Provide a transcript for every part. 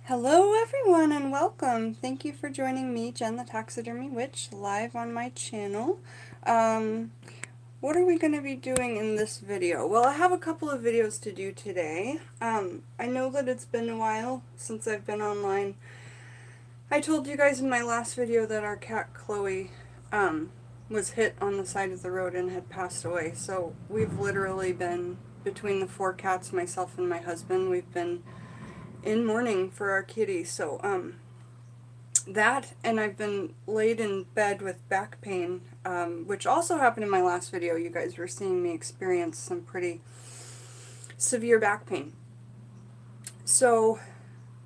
Hello everyone and welcome. Thank you for joining me, Jen the Taxidermy Witch, live on my channel. Um, what are we going to be doing in this video? Well, I have a couple of videos to do today. I know that it's been a while since I've been online. I told you guys in my last video that our cat Chloe was hit on the side of the road and had passed away. So we've literally been, between the four cats, myself and my husband, we've been in mourning for our kitty. So that, and I've been laid in bed with back pain, which also happened in my last video. You guys were seeing me experience some pretty severe back pain. So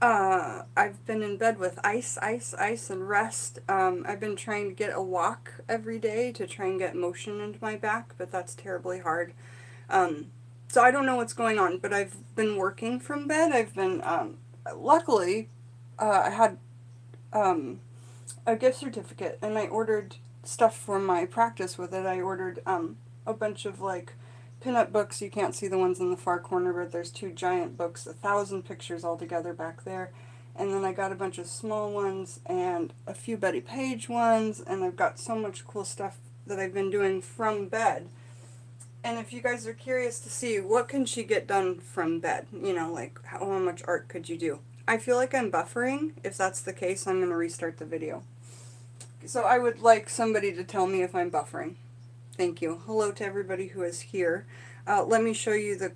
I've been in bed with ice, and rest. I've been trying to get a walk every day to try and get motion into my back, but that's terribly hard. So I don't know what's going on, but I've been working from bed. I've been, luckily, I had a gift certificate, and I ordered stuff for my practice with it. I ordered a bunch of like pinup books. You can't see the ones in the far corner, but there's two giant books, 1,000 pictures altogether back there. And then I got a bunch of small ones and a few Betty Page ones, and I've got so much cool stuff that I've been doing from bed. And if you guys are curious to see what can she get done from bed, you know, like how much art could you do? I feel like I'm buffering. If that's the case, I'm going to restart the video. So I would like somebody to tell me if I'm buffering. Thank you. Hello to everybody who is here. Let me show you the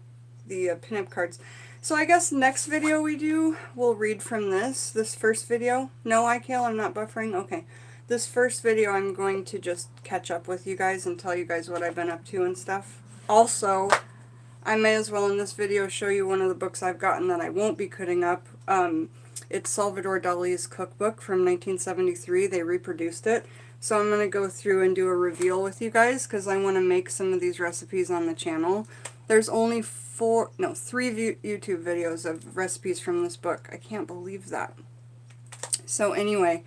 pinup cards. So I guess next video we do, we'll read from this first video. No, iCale, I'm not buffering? Okay. This first video I'm going to just catch up with you guys and tell you guys what I've been up to and stuff. Also, I may as well in this video show you one of the books I've gotten that I won't be cutting up. It's Salvador Dali's cookbook from 1973. They reproduced it. So I'm going to go through and do a reveal with you guys because I want to make some of these recipes on the channel. There's only three YouTube videos of recipes from this book. I can't believe that. So anyway,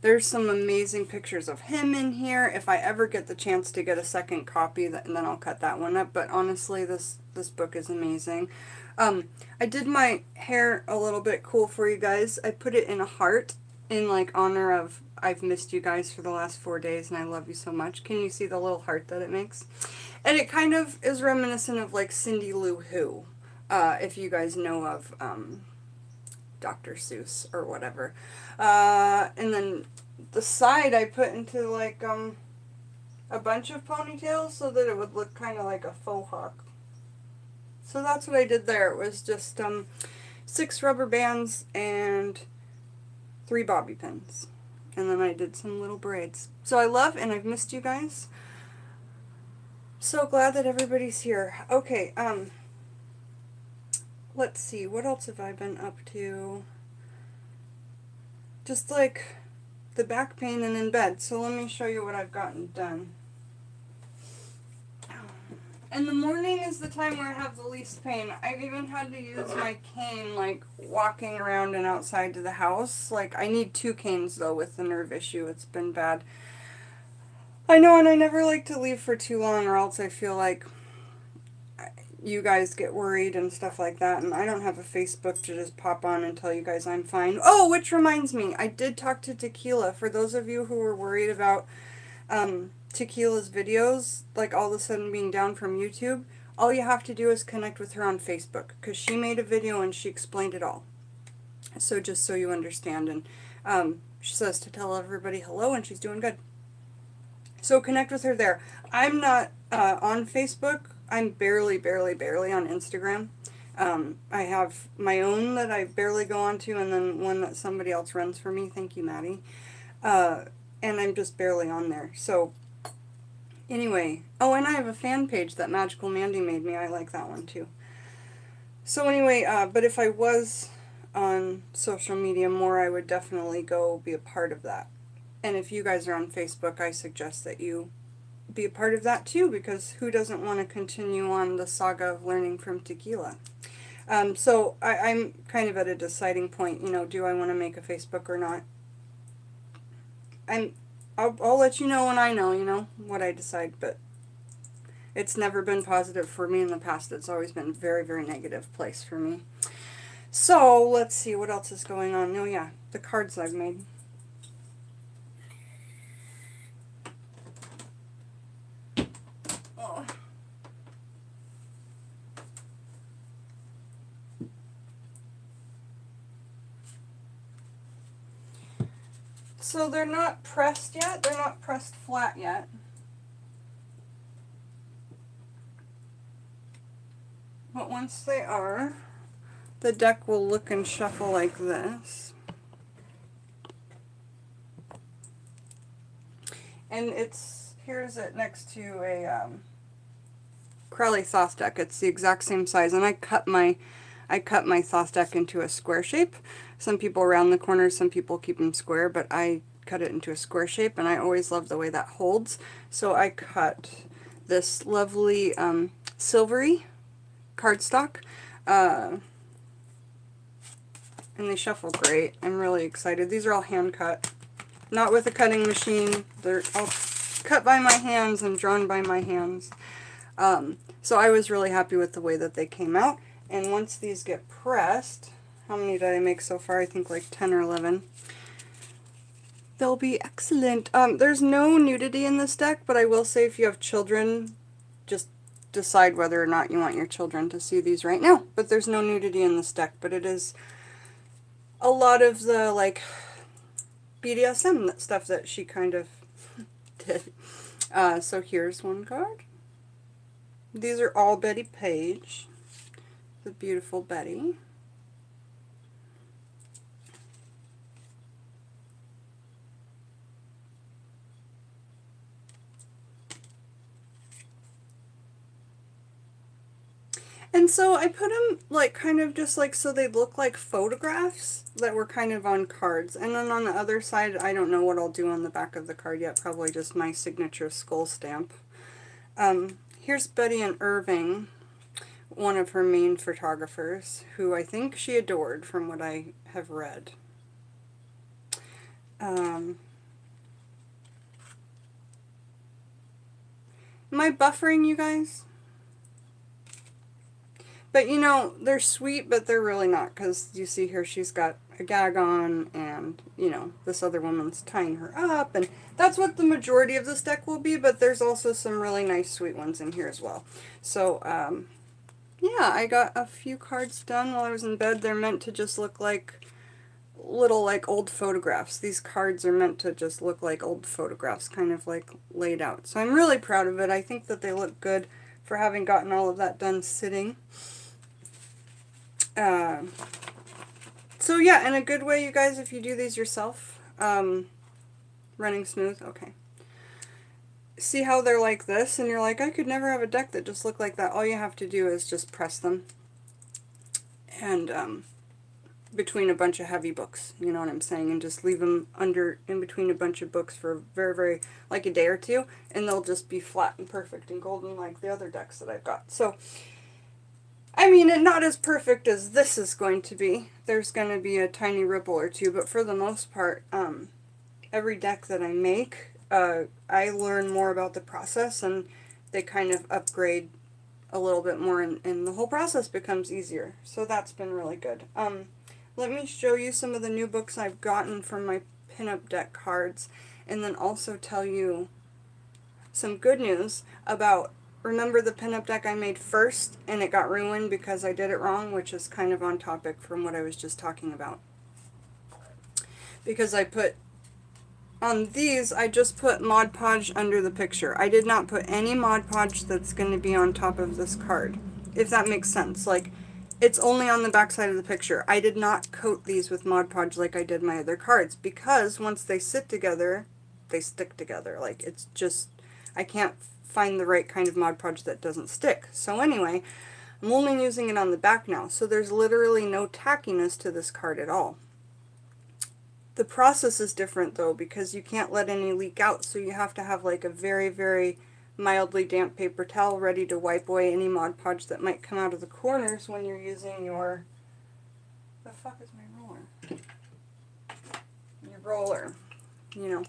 there's some amazing pictures of him in here. If I ever get the chance to get a second copy, then I'll cut that one up. But honestly, this book is amazing. I did my hair a little bit cool for you guys. I put it in a heart in like honor of I've missed you guys for the last 4 days and I love you so much. Can you see the little heart that it makes? And it kind of is reminiscent of like Cindy Lou Who, if you guys know of Dr. Seuss or whatever. And then the side I put into like a bunch of ponytails so that it would look kind of like a faux hawk. So that's what I did there. It was just 6 rubber bands and 3 bobby pins. And then I did some little braids. So I love and I've missed you guys. So glad that everybody's here. Okay, let's see, what else have I been up to? Just like the back pain and in bed. So let me show you what I've gotten done. And the morning is the time where I have the least pain. I've even had to use my cane, like, walking around and outside to the house. Like, I need 2 canes, though, with the nerve issue. It's been bad. I know, and I never like to leave for too long, or else I feel like you guys get worried and stuff like that, and I don't have a Facebook to just pop on and tell you guys I'm fine. Oh, which reminds me, I did talk to Tequila. For those of you who were worried about, Tequila's videos, like all of a sudden being down from YouTube, all you have to do is connect with her on Facebook, because she made a video and she explained it all. So just so you understand, and she says to tell everybody hello and she's doing good. So connect with her there. I'm not on Facebook. I'm barely on Instagram. I have my own that I barely go on to, and then one that somebody else runs for me. Thank you, Maddie. And I'm just barely on there. So anyway, oh, and I have a fan page that Magical Mandy made me. I like that one too. So anyway, but if I was on social media more, I would definitely go be a part of that. And if you guys are on Facebook, I suggest that you be a part of that too, because who doesn't want to continue on the saga of learning from Tequila? So I'm kind of at a deciding point, you know, do I want to make a Facebook or not? I'll let you know when I know, you know, what I decide, but it's never been positive for me in the past. It's always been a very, very negative place for me. So, let's see what else is going on. Oh yeah, the cards I've made. Oh. So they're not pressed yet. They're not pressed flat yet. But once they are, the deck will look and shuffle like this. And here's it next to a Crowley sauce deck. It's the exact same size, and I cut my sauce deck into a square shape. Some people round the corners, some people keep them square, but I cut it into a square shape, and I always love the way that holds. So I cut this lovely silvery cardstock, and they shuffle great. I'm really excited. These are all hand cut, not with a cutting machine. They're all cut by my hands and drawn by my hands. So I was really happy with the way that they came out. And once these get pressed, how many did I make so far? I think like 10 or 11. They'll be excellent. There's no nudity in this deck, but I will say if you have children, just decide whether or not you want your children to see these right now. But there's no nudity in this deck, but it is a lot of the like BDSM stuff that she kind of did. So here's one card. These are all Betty Page, the beautiful Betty. And so I put them like kind of just like so they look like photographs that were kind of on cards. And then on the other side, I don't know what I'll do on the back of the card yet, probably just my signature skull stamp. Here's Betty and Irving, one of her main photographers, who I think she adored from what I have read. Am I buffering you guys? But you know, they're sweet, but they're really not, because you see here she's got a gag on, and you know, this other woman's tying her up, and that's what the majority of this deck will be, but there's also some really nice sweet ones in here as well. So, yeah, I got a few cards done while I was in bed. They're meant to just look like little, like, old photographs. These cards are meant to just look like old photographs, kind of like laid out. So I'm really proud of it. I think that they look good for having gotten all of that done sitting. So yeah, in a good way, you guys, if you do these yourself, running smooth, okay. See how they're like this, and you're like, I could never have a deck that just looked like that. All you have to do is just press them, and between a bunch of heavy books, you know what I'm saying, and just leave them in between a bunch of books for very, very, like a day or two, and they'll just be flat and perfect and golden like the other decks that I've got. So, I mean, and not as perfect as this is going to be. There's going to be a tiny ripple or two, but for the most part, every deck that I make, I learn more about the process, and they kind of upgrade a little bit more, and the whole process becomes easier. So that's been really good. Let me show you some of the new books I've gotten from my pinup deck cards, and then also tell you some good news about, remember the pinup deck I made first and it got ruined because I did it wrong, which is kind of on topic from what I was just talking about. Because I put, on these, I just put Mod Podge under the picture. I did not put any Mod Podge that's going to be on top of this card, if that makes sense. Like, it's only on the back side of the picture. I did not coat these with Mod Podge like I did my other cards, because once they sit together, they stick together. Like, it's just, I can't find the right kind of Mod Podge that doesn't stick. So anyway, I'm only using it on the back now, so there's literally no tackiness to this card at all. The process is different though, because you can't let any leak out, so you have to have like a very, very mildly damp paper towel ready to wipe away any Mod Podge that might come out of the corners when you're using your, the fuck is my roller? Your roller, you know.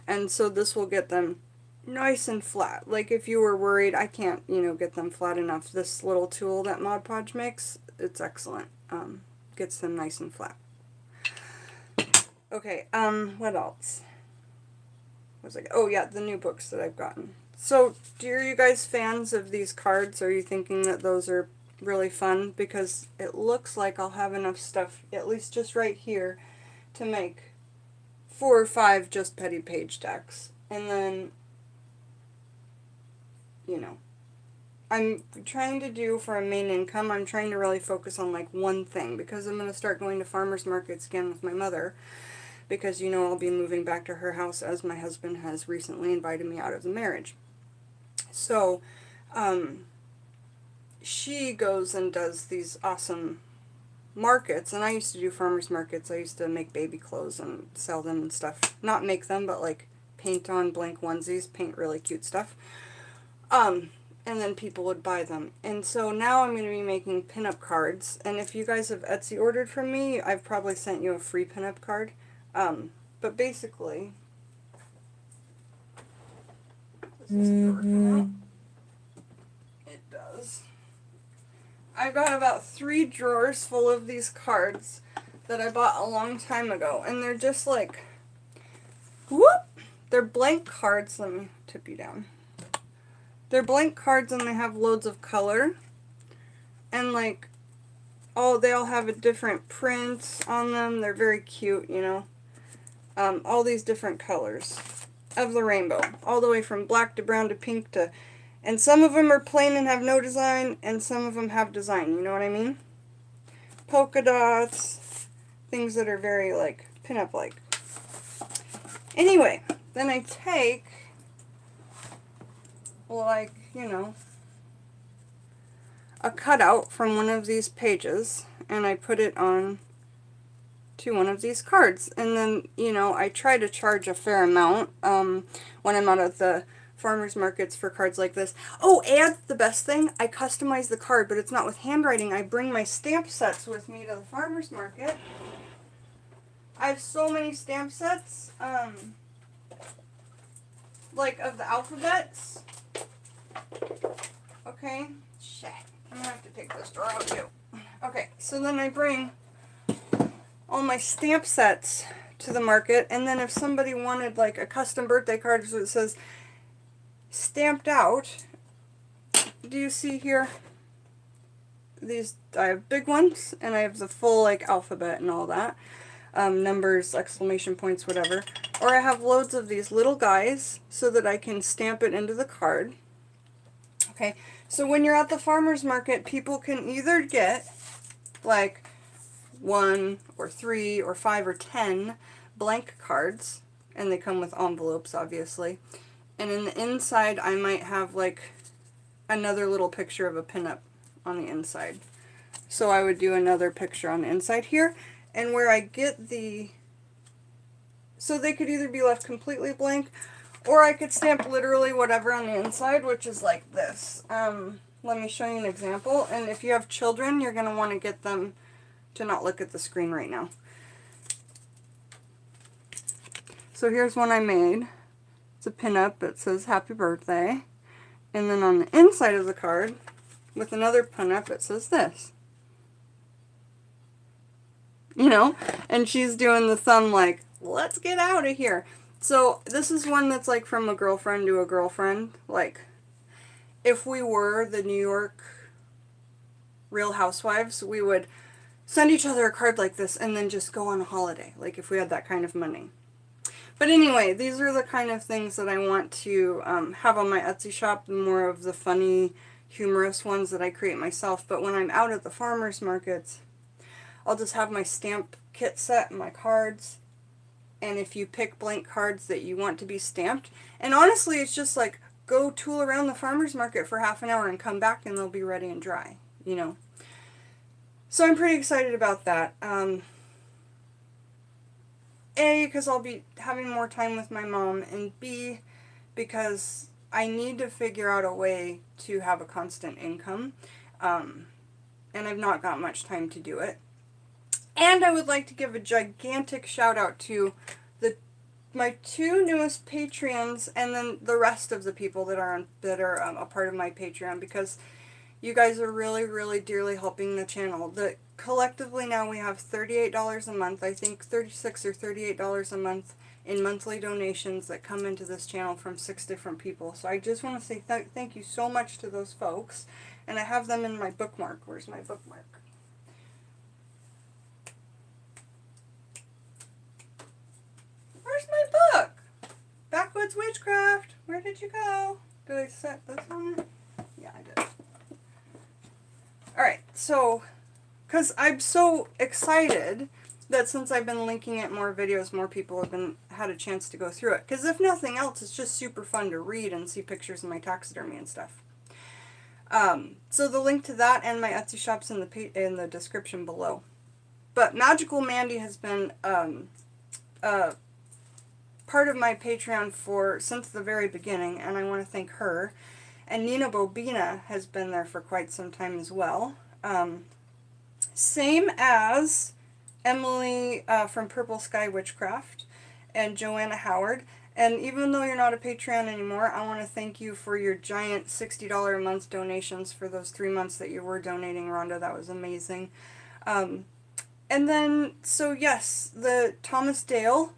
And so this will get them nice and flat. Like if you were worried, I can't, you know, get them flat enough. This little tool that Mod Podge makes, it's excellent. gets them nice and flat. Okay, what else? What was I, oh yeah, the new books that I've gotten. So, are you guys fans of these cards? Are you thinking that those are really fun? Because it looks like I'll have enough stuff, at least just right here, to make 4 or 5 just petty page decks. And then, you know, I'm trying to do, for a main income, I'm trying to really focus on like one thing, because I'm going to start going to farmers markets again with my mother, because, you know, I'll be moving back to her house as my husband has recently invited me out of the marriage. So, she goes and does these awesome markets, and I used to do farmers markets. I used to make baby clothes and sell them and stuff. Not make them, but like paint on blank onesies, paint really cute stuff. And then people would buy them. And so now I'm going to be making pinup cards, and if you guys have Etsy ordered from me, I've probably sent you a free pinup card. But basically, does this drawer come out? It does. I've got about 3 drawers full of these cards that I bought a long time ago, and they're just like, whoop! They're blank cards. Let me tip you down. They're blank cards, and they have loads of color, and like, they all have a different print on them. They're very cute, you know. All these different colors of the rainbow, all the way from black to brown to pink to, and some of them are plain and have no design, and some of them have design, you know what I mean? Polka dots, things that are very like pinup like. Anyway, then I take, like, you know, a cutout from one of these pages, and I put it on to one of these cards. And then, you know, I try to charge a fair amount when I'm out at the farmers markets for cards like this. Oh, and the best thing, I customize the card, but it's not with handwriting. I bring my stamp sets with me to the farmers market. I have so many stamp sets, like of the alphabets. Okay, shit, I'm gonna have to take this drawer out too. Okay, so then I bring all my stamp sets to the market, and then if somebody wanted like a custom birthday card that says stamped out, do you see here? These, I have big ones, and I have the full like alphabet and all that, numbers, exclamation points, whatever. Or I have loads of these little guys so that I can stamp it into the card. Okay, so when you're at the farmer's market, people can either get like 1 or 3 or 5 or 10 blank cards, and they come with envelopes, obviously. And in the inside, I might have like another little picture of a pinup on the inside. So I would do another picture on the inside here, and where I get the, so they could either be left completely blank, or I could stamp literally whatever on the inside, which is like this. Let me show you an example, and if you have children, you're going to want to get them to not look at the screen right now. So here's one I made. It's a pinup. It says happy birthday. And then on the inside of the card, with another pinup, it says this. You know? And she's doing the thumb like, let's get out of here. So this is one that's like from a girlfriend to a girlfriend. Like, if we were the New York Real Housewives, we would send each other a card like this and then just go on a holiday, like if we had that kind of money. But anyway, these are the kind of things that I want to have on my Etsy shop, more of the funny, humorous ones that I create myself. But when I'm out at the farmers markets, I'll just have my stamp kit set and my cards. And if you pick blank cards that you want to be stamped, and honestly, it's just like, go tool around the farmers market for half an hour and come back and they'll be ready and dry, you know. So I'm pretty excited about that. A, because I'll be having more time with my mom, and B, because I need to figure out a way to have a constant income, and I've not got much time to do it. And I would like to give a gigantic shout out to my 2 newest Patreons, and then the rest of the people that are a part of my Patreon, because you guys are really, really dearly helping the channel. collectively now we have $38 a month, I think $36 or $38 a month in monthly donations that come into this channel from 6 different people. So I just want to say thank you so much to those folks. And I have them in my bookmark. Where's my bookmark? Where's my book? Backwoods Witchcraft. Where did you go? Did I set this on it? Yeah, I did. Alright, so, because I'm so excited that since I've been linking it more videos, more people have had a chance to go through it. Because if nothing else, it's just super fun to read and see pictures of my taxidermy and stuff. So the link to that and my Etsy shop's in the description below. But Magical Mandy has been part of my Patreon since the very beginning, and I want to thank her. And Nina Bobina has been there for quite some time as well. Same as Emily from Purple Sky Witchcraft and Joanna Howard. And even though you're not a Patreon anymore, I want to thank you for your giant $60 a month donations for those 3 months that you were donating, Rhonda. That was amazing. And then, so yes, the Thomas Dale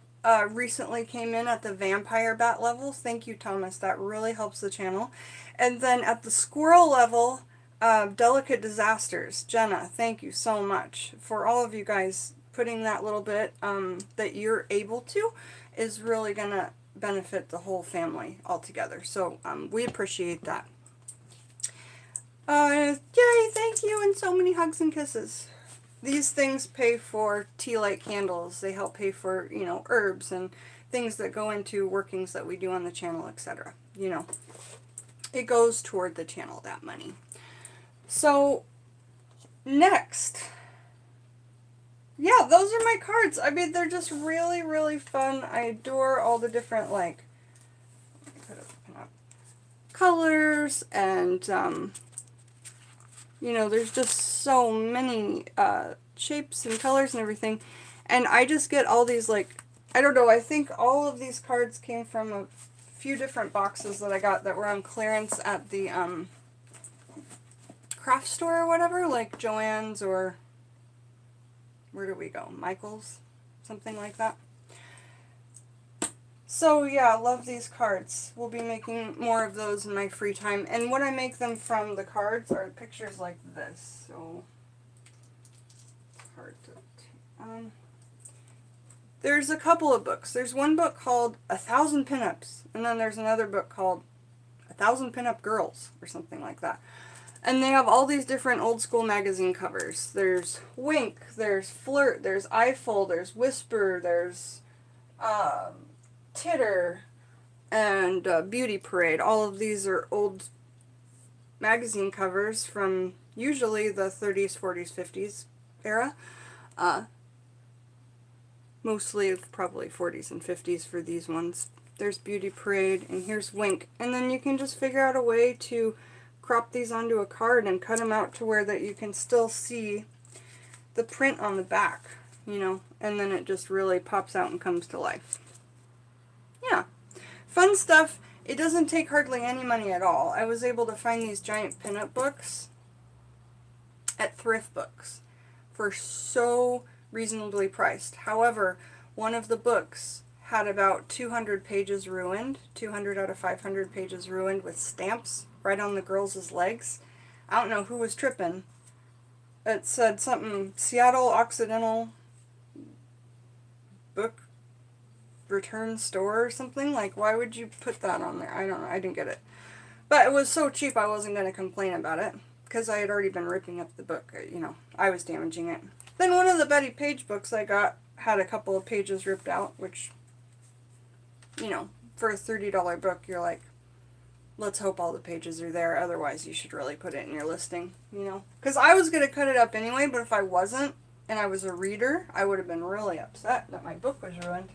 recently came in at the vampire bat level. Thank you, Thomas. That really helps the channel. And then at the squirrel level, Delicate Disasters. Jenna, thank you so much for all of you guys putting that little bit that you're able to is really going to benefit the whole family altogether. So we appreciate that. Yay, thank you, and so many hugs and kisses. These things pay for tea light candles. They help pay for, you know, herbs and things that go into workings that we do on the channel, etc. You know, it goes toward the channel, that money. So, next. Yeah, those are my cards. I mean, they're just really, really fun. I adore all the different, like, colors and, you know, there's just so many shapes and colors and everything. And I just get all these, like, I don't know, I think all of these cards came from a few different boxes that I got that were on clearance at the craft store or whatever, like Joann's or, where do we go, Michael's, something like that. So yeah, I love these cards. We'll be making more of those in my free time. And when I make them from the cards are pictures like this. So it's hard to... there's a couple of books. There's one book called 1,000 Pinups. And then there's another book called 1,000 Pinup Girls or something like that. And they have all these different old school magazine covers. There's Wink, there's Flirt, there's Eyeful, there's Whisper, there's Titter, and Beauty Parade. All of these are old magazine covers from usually the 30s, 40s, 50s era. Mostly probably 40s and 50s for these ones. There's Beauty Parade, and here's Wink. And then you can just figure out a way to crop these onto a card and cut them out to where that you can still see the print on the back, you know, and then it just really pops out and comes to life. Yeah, fun stuff. It doesn't take hardly any money at all. I was able to find these giant pinup books at thrift books for so reasonably priced. However, one of the books had about 200 pages ruined, 200 out of 500 pages ruined with stamps right on the girls' legs. I don't know who was tripping. It said something, Seattle Occidental Book Return Store or something. Like, why would you put that on there? I don't know. I didn't get it. But it was so cheap I wasn't going to complain about it because I had already been ripping up the book. You know, I was damaging it. Then one of the Betty Page books I got had a couple of pages ripped out, which, you know, for a $30 book, you're like, let's hope all the pages are there, otherwise you should really put it in your listing, you know? Because I was going to cut it up anyway, but if I wasn't, and I was a reader, I would have been really upset that my book was ruined.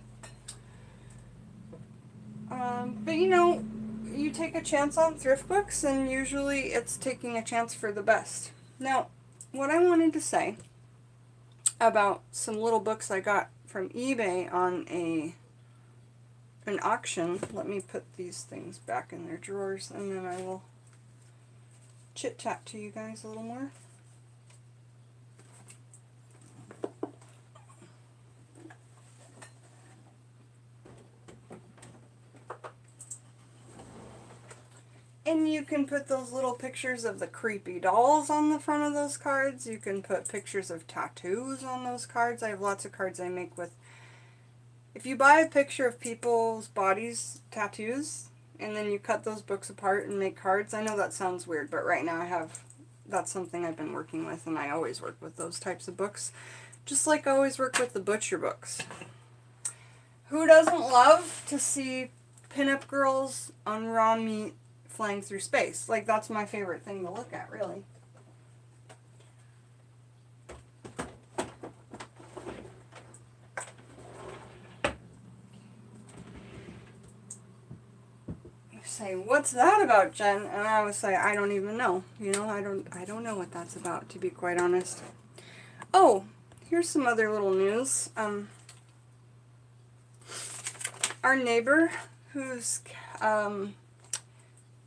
But you know, you take a chance on thrift books, and usually it's taking a chance for the best. Now, what I wanted to say about some little books I got from eBay on an auction. Let me put these things back in their drawers, and then I will chit-chat to you guys a little more. And you can put those little pictures of the creepy dolls on the front of those cards. You can put pictures of tattoos on those cards. I have lots of cards I make with... If you buy a picture of people's bodies, tattoos, and then you cut those books apart and make cards, I know that sounds weird, but right now I have... That's something I've been working with, and I always work with those types of books. Just like I always work with the butcher books. Who doesn't love to see pinup girls on raw meat flying through space? Like, that's my favorite thing to look at, really. You say, what's that about, Jen? And I would say, I don't even know. You know, I don't know what that's about, to be quite honest. Oh, here's some other little news. Our neighbor, who's,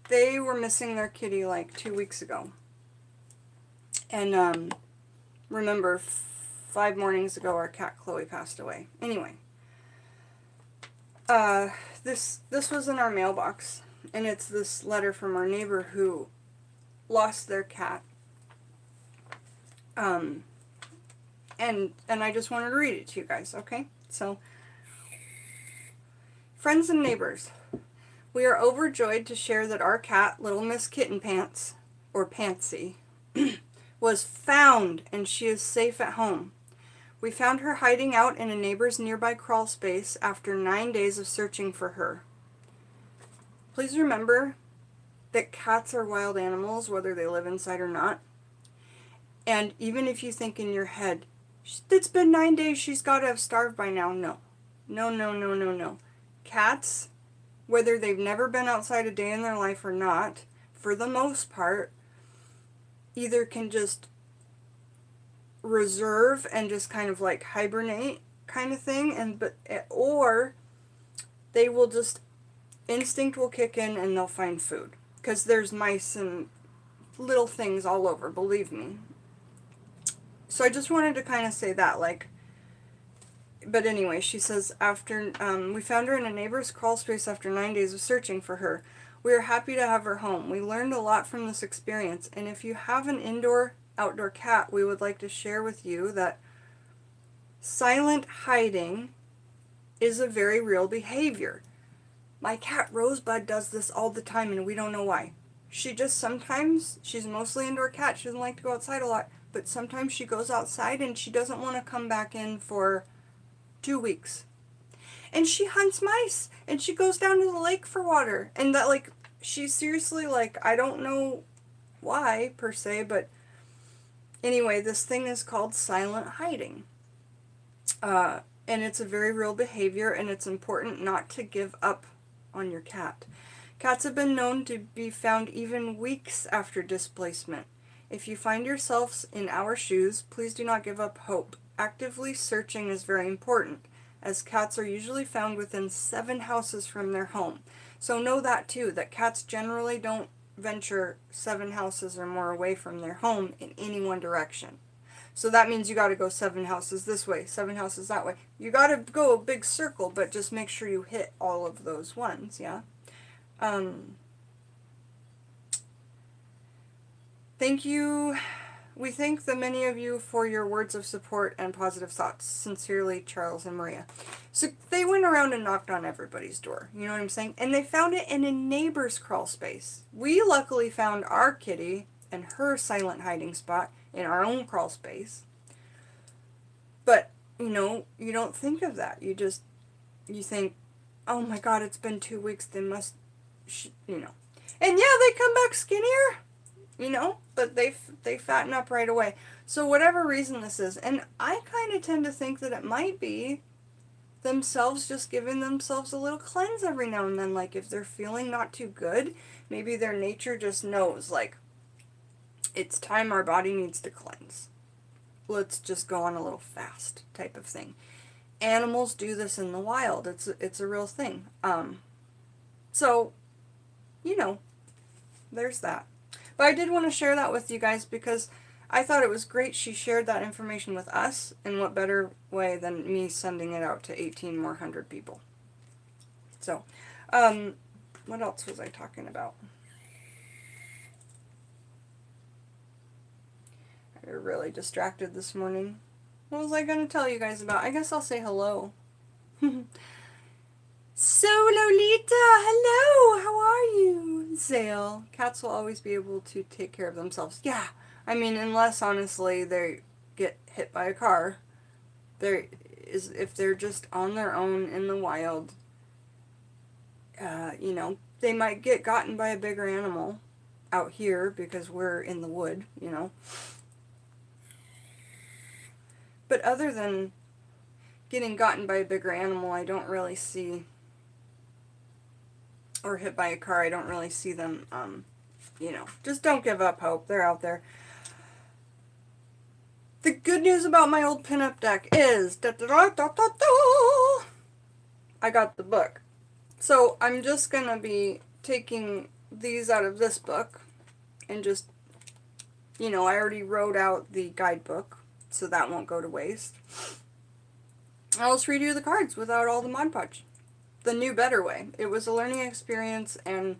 they were missing their kitty like 2 weeks ago. And, remember, 5 mornings ago, our cat Chloe passed away. Anyway, this was in our mailbox, and it's this letter from our neighbor who lost their cat. And I just wanted to read it to you guys, okay? So, friends and neighbors, we are overjoyed to share that our cat, Little Miss Kitten Pants, or Pantsy, was found, and she is safe at home. We found her hiding out in a neighbor's nearby crawl space after 9 days of searching for her. Please remember that cats are wild animals, whether they live inside or not. And even if you think in your head, it's been 9 days, she's got to have starved by now. No. No, no, no, no, no. Cats, whether they've never been outside a day in their life or not, for the most part, either can just reserve and just kind of like hibernate kind of thing, or they will just, instinct will kick in and they'll find food. Because there's mice and little things all over, believe me. So I just wanted to kind of say that, like, but anyway, she says, after, we found her in a neighbor's crawl space after 9 days of searching for her. We are happy to have her home. We learned a lot from this experience, and if you have an outdoor cat, we would like to share with you that silent hiding is a very real behavior. My cat Rosebud does this all the time, and we don't know why. She just sometimes, she's mostly indoor cat, she doesn't like to go outside a lot, but sometimes she goes outside and she doesn't want to come back in for 2 weeks. And she hunts mice, and she goes down to the lake for water, and that, like, she's seriously, like, I don't know why, per se, but anyway, this thing is called silent hiding. And it's a very real behavior, and it's important not to give up on your cat. Cats have been known to be found even weeks after displacement. If you find yourselves in our shoes, please do not give up hope. Actively searching is very important, as cats are usually found within 7 houses from their home. So know that too, that cats generally don't venture 7 houses or more away from their home in any one direction. So that means you got to go 7 houses this way, 7 houses that way. You got to go a big circle, but just make sure you hit all of those ones, yeah? Thank you. We thank the many of you for your words of support and positive thoughts. Sincerely, Charles and Maria. So they went around and knocked on everybody's door. You know what I'm saying? And they found it in a neighbor's crawl space. We luckily found our kitty and her silent hiding spot in our own crawl space. But, you know, you don't think of that. You think, oh my God, it's been 2 weeks. They must, you know. And yeah, they come back skinnier. You know, but they fatten up right away. So whatever reason this is, and I kind of tend to think that it might be themselves just giving themselves a little cleanse every now and then. Like if they're feeling not too good, maybe their nature just knows, like, it's time our body needs to cleanse. Let's just go on a little fast type of thing. Animals do this in the wild. It's a real thing. So, you know, there's that. But I did want to share that with you guys because I thought it was great she shared that information with us, and what better way than me sending it out to 18 more hundred people. So, what else was I talking about? You're really distracted this morning. What was I going to tell you guys about? I guess I'll say hello. So, Lolita, hello, how are you? Zale. Cats will always be able to take care of themselves. Yeah, I mean, unless, honestly, they get hit by a car. If they're just on their own in the wild, you know, they might get gotten by a bigger animal out here because we're in the wood, you know. But other than getting gotten by a bigger animal, I don't really see, or hit by a car, I don't really see them, you know, just don't give up hope. They're out there. The good news about my old pinup deck is, I got the book. So I'm just going to be taking these out of this book and just, you know, I already wrote out the guidebook, so that won't go to waste. I'll just redo the cards without all the Mod Podge. The new, better way. It was a learning experience, and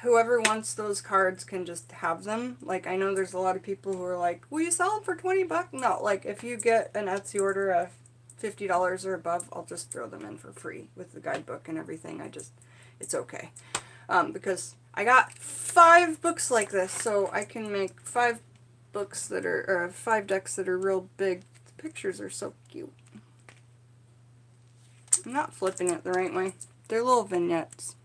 whoever wants those cards can just have them. Like, I know there's a lot of people who are like, will you sell them for 20 bucks? No, like, if you get an Etsy order of $50 or above, I'll just throw them in for free with the guidebook and everything. It's okay. Because I got 5 books like this, so I can make 5 books that are, or 5 decks that are real big. The pictures are so cute. I'm not flipping it the right way. They're little vignettes.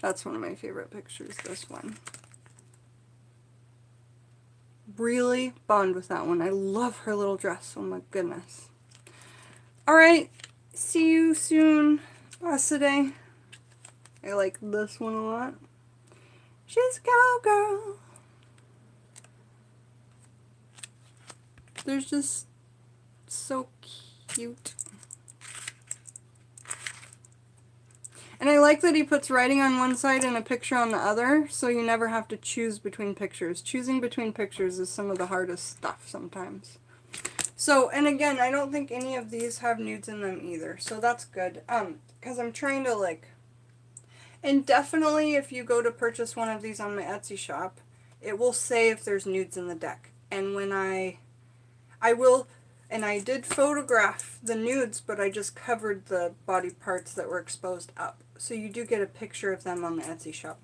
That's one of my favorite pictures, this one. Really bond with that one. I love her little dress. Oh my goodness. Alright, see you soon. Today. I like this one a lot. She's a cowgirl. They're just so cute. And I like that he puts writing on one side and a picture on the other, so you never have to choose between pictures. Choosing between pictures is some of the hardest stuff sometimes. So, and again, I don't think any of these have nudes in them either, so that's good. Because I'm trying to, like... And definitely, if you go to purchase one of these on my Etsy shop, it will say if there's nudes in the deck. And when I will... And I did photograph the nudes, but I just covered the body parts that were exposed up. So you do get a picture of them on the Etsy shop.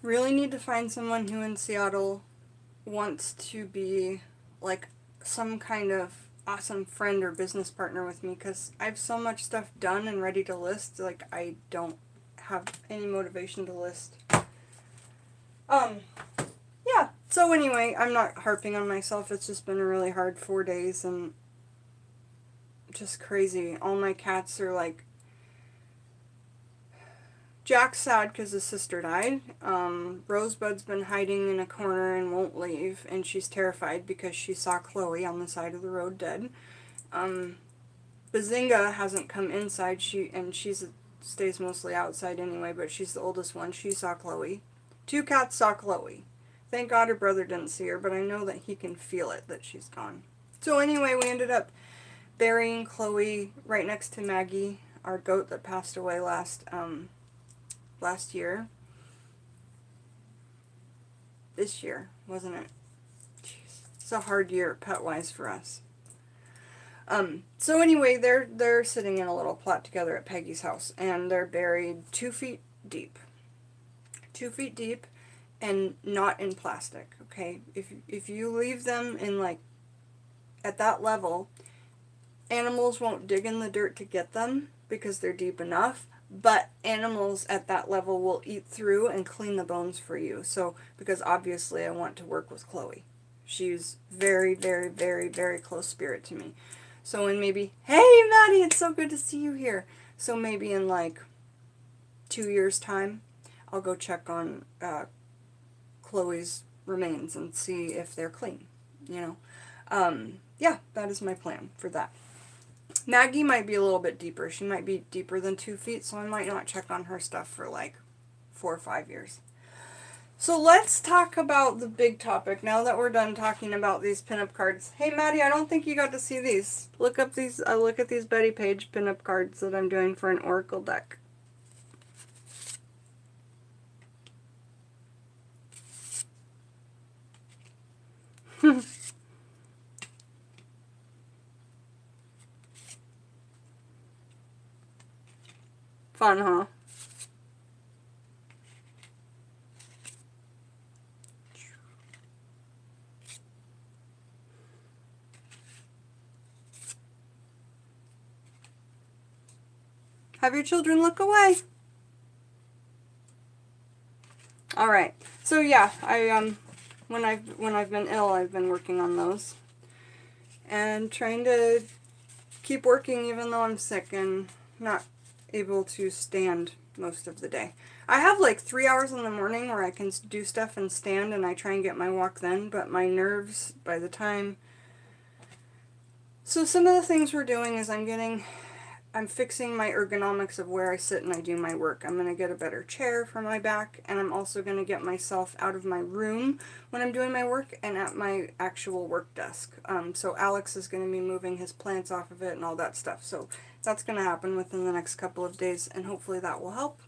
Really need to find someone who in Seattle wants to be like some kind of awesome friend or business partner with me, because I have so much stuff done and ready to list, like I don't have any motivation to list. Yeah, so anyway, I'm not harping on myself. It's just been a really hard 4 days and just crazy. All my cats are like... Jack's sad because his sister died. Rosebud's been hiding in a corner and won't leave, and she's terrified because she saw Chloe on the side of the road dead. Bazinga hasn't come inside. She stays mostly outside anyway, but she's the oldest one. She saw Chloe. 2 cats saw Chloe. Thank God her brother didn't see her, but I know that he can feel it, that she's gone. So anyway, we ended up burying Chloe right next to Maggie, our goat that passed away last year. This year, wasn't it? Jeez. It's a hard year pet-wise for us. So anyway, they're sitting in a little plot together at Peggy's house, and they're buried 2 feet deep. 2 feet deep. And not in plastic, okay? If you leave them in, like, at that level, animals won't dig in the dirt to get them because they're deep enough, but animals at that level will eat through and clean the bones for you. So, because obviously I want to work with Chloe. She's very, very, very, very close spirit to me. So in maybe, hey Maddie, it's so good to see you here. So maybe in, like, 2 years' time, I'll go check on, Chloe's remains and see if they're clean, you know. Yeah, that is my plan for that. Maggie might be a little bit deeper. She might be deeper than 2 feet, so I might not check on her stuff for like 4 or 5 years. So let's talk about the big topic now that we're done talking about these pinup cards. Hey Maddie, I don't think you got to see these. Look at these Betty Page pinup cards that I'm doing for an Oracle deck. Fun, huh? Have your children look away. All right. So yeah, when I've been ill, I've been working on those and trying to keep working even though I'm sick and not able to stand most of the day. I have like 3 hours in the morning where I can do stuff and stand, and I try and get my walk then, but my nerves by the time... So some of the things we're doing is I'm fixing my ergonomics of where I sit and I do my work. I'm going to get a better chair for my back, and I'm also going to get myself out of my room when I'm doing my work and at my actual work desk. So Alex is going to be moving his plants off of it and all that stuff. So that's going to happen within the next couple of days, and hopefully that will help.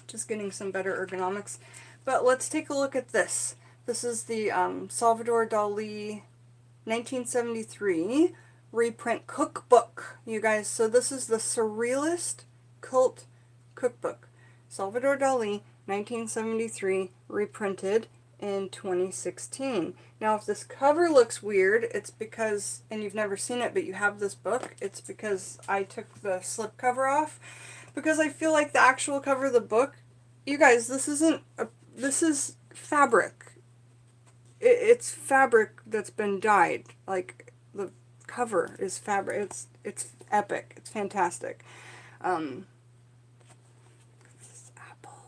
Just getting some better ergonomics. But let's take a look at this. This is the Salvador Dali 1973 reprint cookbook, you guys. So this is the Surrealist Cult Cookbook. Salvador Dali, 1973, reprinted in 2016. Now, if this cover looks weird, it's because, and you've never seen it, but you have this book, it's because I took the slip cover off, because I feel like the actual cover of the book, you guys, this is fabric. It's fabric that's been dyed. Like, the cover is fabric. It's epic. It's fantastic. This apple.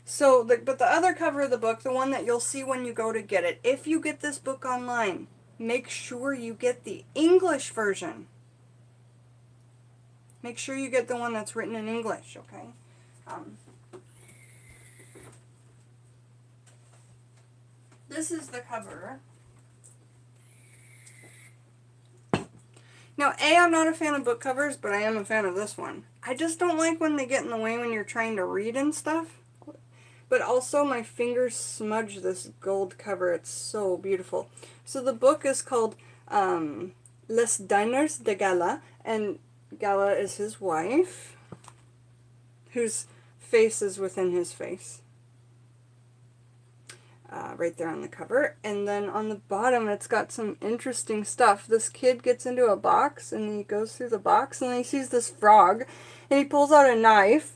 So, but the other cover of the book, the one that you'll see when you go to get it, if you get this book online, make sure you get the English version. Make sure you get the one that's written in English, okay? This is the cover. Now, I'm not a fan of book covers, but I am a fan of this one. I just don't like when they get in the way when you're trying to read and stuff. But also, my fingers smudge this gold cover. It's so beautiful. So the book is called Les Diners de Gala, and Gala is his wife, whose face is within his face. Right there on the cover. And then on the bottom, it's got some interesting stuff. This kid gets into a box, and he goes through the box, and then he sees this frog, and he pulls out a knife,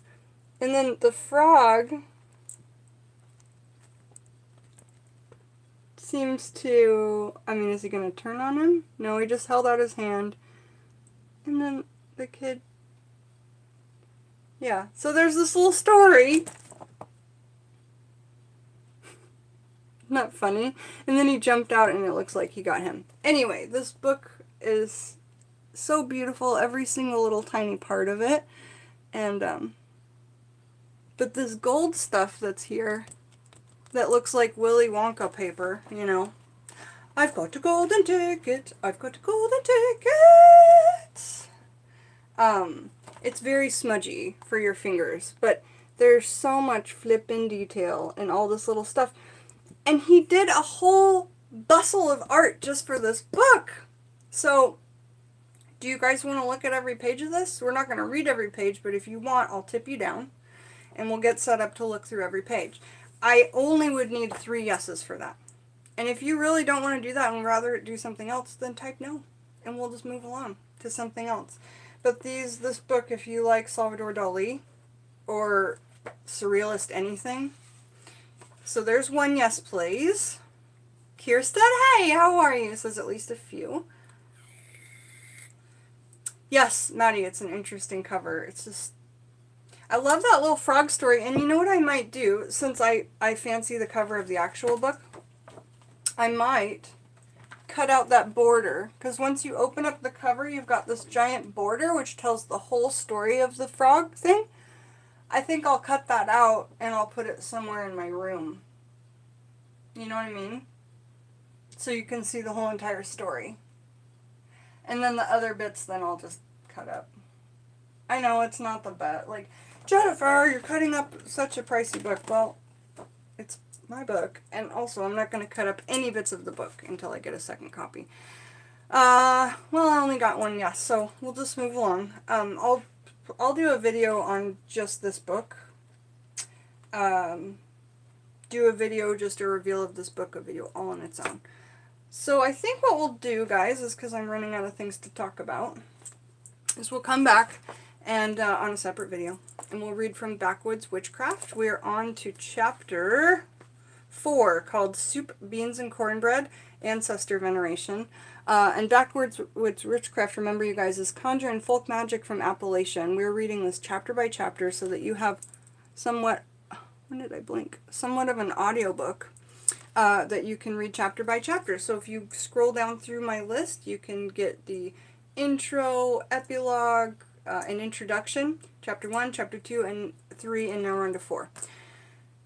and then the frog seems to... I mean, is he going to turn on him? No, he just held out his hand, and then the kid... Yeah, so there's this little story. Not funny. And then he jumped out and it looks like he got him. Anyway, this book is so beautiful, every single little tiny part of it. And, but this gold stuff that's here, that looks like Willy Wonka paper, you know. I've got a golden ticket, I've got a golden ticket. It's very smudgy for your fingers, but there's so much flippin' detail and all this little stuff. And he did a whole bustle of art just for this book. So, do you guys want to look at every page of this? We're not going to read every page, but if you want, I'll tip you down. And we'll get set up to look through every page. I only would need 3 yeses for that. And if you really don't want to do that and rather do something else, then type no. And we'll just move along to something else. But this book, if you like Salvador Dali or Surrealist anything... So there's 1 yes, please. Kirsten, hey, how are you? Says at least a few. Yes, Maddie, it's an interesting cover. It's just... I love that little frog story. And you know what I might do? Since I fancy the cover of the actual book, I might cut out that border. Because once you open up the cover, you've got this giant border, which tells the whole story of the frog thing. I think I'll cut that out and I'll put it somewhere in my room. You know what I mean? So you can see the whole entire story. And then the other bits then I'll just cut up. I know it's not the best. Like, Jennifer, you're cutting up such a pricey book. Well, it's my book. And also I'm not going to cut up any bits of the book until I get a second copy. Well, I only got 1 yes, so we'll just move along. I'll I'll do a video on just this book. Do a video, just a reveal of this book, a video all on its own. So I think what we'll do, guys, is because I'm running out of things to talk about, is we'll come back and on a separate video, and we'll read from Backwoods Witchcraft. We are on to chapter 4, called Soup, Beans, and Cornbread, Ancestor Veneration. And Backwoods Witchcraft, remember you guys, is conjure and folk magic from Appalachian. We're reading this chapter by chapter so that you have somewhat, when did I blink? Somewhat of an audiobook that you can read chapter by chapter. So if you scroll down through my list, you can get the intro, epilogue, an introduction, chapter 1, chapter 2, and 3, and now we're on to 4.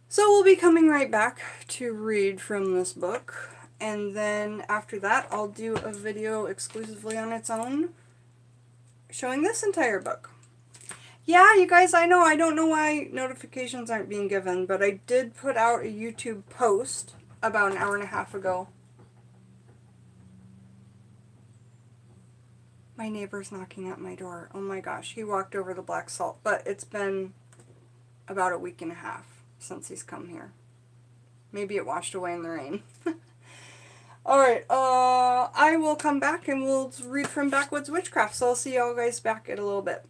So we'll be coming right back to read from this book, and then after that I'll do a video exclusively on its own showing this entire book. Yeah, you guys, I know, I don't know why notifications aren't being given, but I did put out a YouTube post about an hour and a half ago. My neighbor's knocking at my door. Oh my gosh, he walked over the black salt, but it's been about a week and a half since he's come here. Maybe it washed away in the rain. Alright, I will come back and we'll read from Backwoods Witchcraft, so I'll see y'all guys back in a little bit.